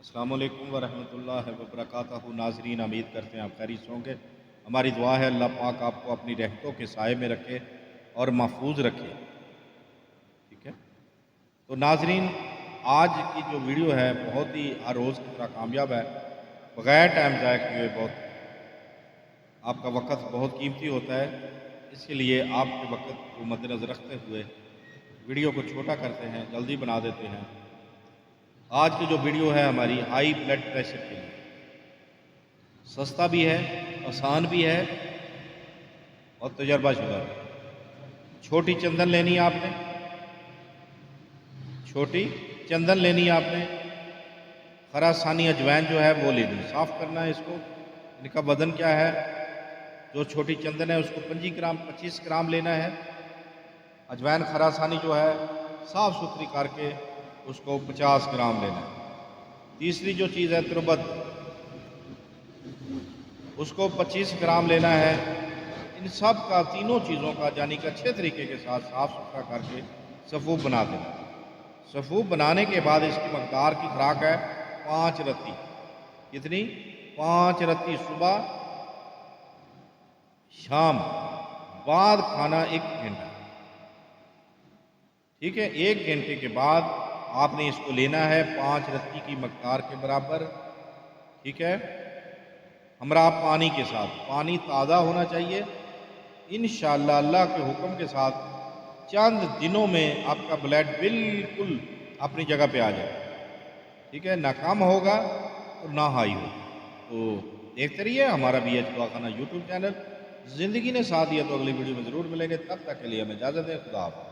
السلام علیکم ورحمۃ اللہ وبرکاتہ۔ ناظرین، امید کرتے ہیں آپ خیریت سے ہوں گے۔ ہماری دعا ہے اللہ پاک آپ کو اپنی رحمتوں کے سائے میں رکھے اور محفوظ رکھے، ٹھیک ہے۔ تو ناظرین، آج کی جو ویڈیو ہے بہت ہی ہر روز کی طرح کامیاب ہے، بغیر ٹائم ضائع کیے ہوئے۔ آپ کا وقت بہت قیمتی ہوتا ہے، اس کے لیے آپ کے وقت کو مد نظر رکھتے ہوئے ویڈیو کو چھوٹا کرتے ہیں، جلدی بنا دیتے ہیں۔ آج کی جو ویڈیو ہے ہماری ہائی بلڈ پریشر کے لیے سستا بھی ہے، آسان بھی ہے اور تجربہ شدہ بھی۔ چھوٹی چندن لینی ہے آپ نے، چھوٹی چندن لینی ہے آپ نے، خراسانی اجوائن جو ہے وہ لینی، صاف کرنا ہے اس کو۔ ان کا وزن کیا ہے؟ جو چھوٹی چندن ہے اس کو 25 گرام لینا ہے۔ اجوائن خراسانی جو ہے صاف ستھری کر کے اس کو 50 گرام لینا ہے۔ تیسری جو چیز ہے تربت، اس کو 25 گرام لینا ہے۔ ان سب کا، تینوں چیزوں کا یعنی کہ اچھے طریقے کے ساتھ صاف ستھرا کر کے صفوف بنا دینا۔ صفوف بنانے کے بعد اس کی مقدار کی خوراک ہے 5 رتی۔ کتنی؟ 5 رتی صبح شام، بعد کھانا 1 گھنٹہ، ٹھیک ہے۔ 1 گھنٹے کے بعد آپ نے اس کو لینا ہے 5 رتی کی مقدار کے برابر، ٹھیک ہے، ہمراہ پانی کے ساتھ۔ پانی تازہ ہونا چاہیے۔ انشاءاللہ اللہ کے حکم کے ساتھ چند دنوں میں آپ کا بلڈ بالکل اپنی جگہ پہ آ جائے، ٹھیک ہے، نہ کم ہوگا اور نہ ہائی ہوگا۔ تو دیکھتے رہیے ہمارا بی ایچ دواخانہ یوٹیوب چینل۔ زندگی نے ساتھ دیا تو اگلی ویڈیو میں ضرور ملیں گے، تب تک کے لیے ہمیں اجازت ہے۔ خدا حافظ۔